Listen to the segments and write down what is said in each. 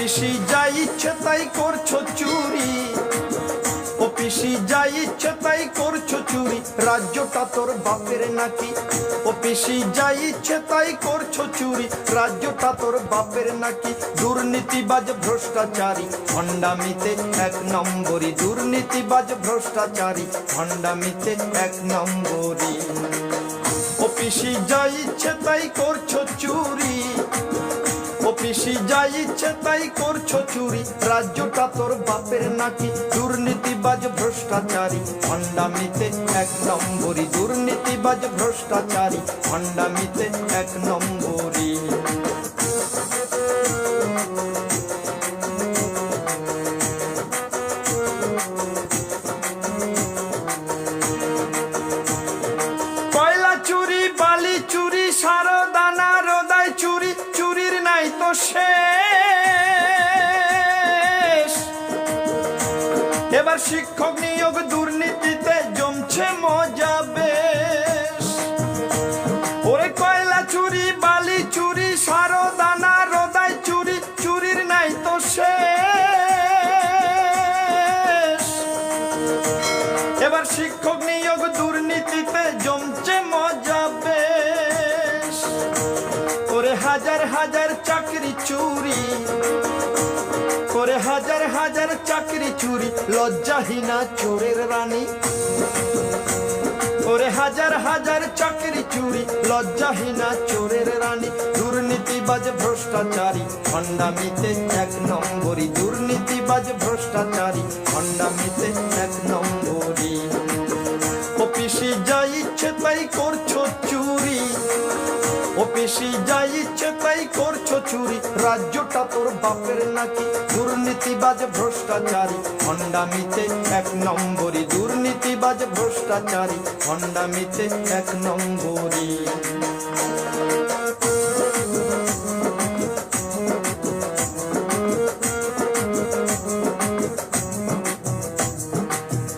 পিসি যা ইচ্ছে তাই করছো চুরি, ও পিসি যা ইচ্ছে তাই করছো চুরি, রাজ্যটা তোর বাপের নাকি? ও পিসি যা ইচ্ছে তাই করছো চুরি, রাজ্যটা তোর বাপের নাকি? দুর্নীতিবাজ ভ্রষ্টাচারী ভণ্ডামিতে এক নম্বরী, দুর্নীতিবাজ ভ্রষ্টাচারী ভণ্ডামিতে এক নম্বরী। ও পিসি যা ইচ্ছে তাই করছো চুরি, ও পিসি যা ইচ্ছে তাই করছো চুরি, রাজ্যটা তোর বাপের নাকি? দুর্নীতিবাজ ভ্রষ্টাচারী ভণ্ডামিতে এক নম্বরী, দুর্নীতিবাজ ভ্রষ্টাচারী ভণ্ডামিতে এক নম্বরী। কয়লা চুরি, বালি চুরি, সারদানা রোদাই চুরি, চুরির নাই তো শেষ। এবার শিক্ষক নিয়োগ দুর্নীতিতে জমছে মজা বেশ। ওরে কয়লা চুরি, বালি চুরি, সারদানা রোদাই চুরি, চুরির নাই তো শেষ। এবার শিক্ষক নিয়োগ দুর্নীতিতে জমছে মজা বেশ। ওরে হাজার হাজার চাকরি চুরি, করে হাজার হাজার চাকরি চুরি, লজ্জাহীনা চোরের রানী। ওরে হাজার হাজার চাকরি চুরি, লজ্জাহীনা চোরের রানী। দুর্নীতিবাজ ভ্রষ্টাচারী ভণ্ডামিতে এক নম্বরী, দুর্নীতিবাজ ভ্রষ্টাচারী ভণ্ডামিতে এক নম্বরী। ও পিসি যা ইচ্ছে তাই করছো চুরি, ও পিসি যা ইচ্ছে তাই করছো চুরি, রাজ্যটা তোর বাপের নাকি? দুর্নীতিবাজ ভ্রষ্টাচারী ভণ্ডামিতে এক নম্বরী, দুর্নীতিবাজ ভ্রষ্টাচারী ভণ্ডামিতে এক নম্বরী।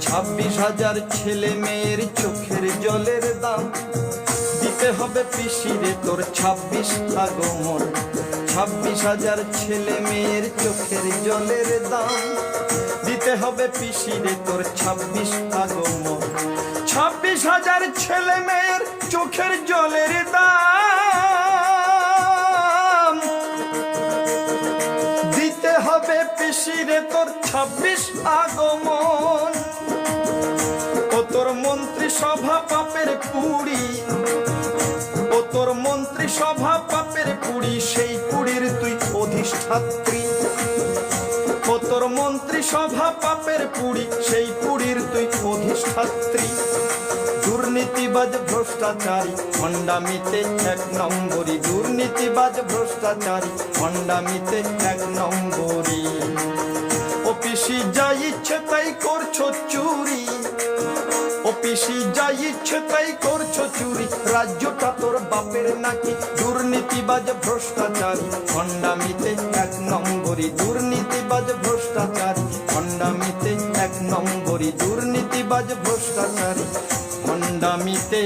26,000 ছেলে মেয়ের চোখের জলের দাম দিতে হবে পিসিরে তোর 26 আগমন। 26,000 ছেলে মেয়ের চোখের জলের দাম দিতে হবে পিসিরে তোর 26 আগমন। 26,000 ছেলে মেয়ের চোখের জলের দাম দিতে হবে পিসিরে তোর 26 আগমন। ও তোর মন্ত্রী সভা পাপের পুড়ি, ও তোর মন্ত্রী সভা পাপের পুড়ি, সেই পুড়ির তুই অধিষ্ঠাত্রী। ও তোর মন্ত্রী সভা পাপের পুড়ি, সেই পুড়ির তুই অধিষ্ঠাত্রী। দুর্নীতিবাজ ভ্রষ্টাচারী ভণ্ডামিতে এক নম্বরী, দুর্নীতিবাজ ভ্রষ্টাচারী ভণ্ডামিতে এক নম্বরী। ও পিসি যা ইচ্ছে তাই করছো চুরি, ও পিসি যা ইচ্ছে তাই করছো চুরি, রাজ্যটা তোর বাপের নাকি? দুর্নীতিবাজ ভ্রষ্টাচারী ভণ্ডামিতে এক নম্বরী, দুর্নীতিবাজ ভ্রষ্টাচারী ভণ্ডামিতে এক নম্বরী, দুর্নীতিবাজ ভ্রষ্টাচারী ভণ্ডামিতে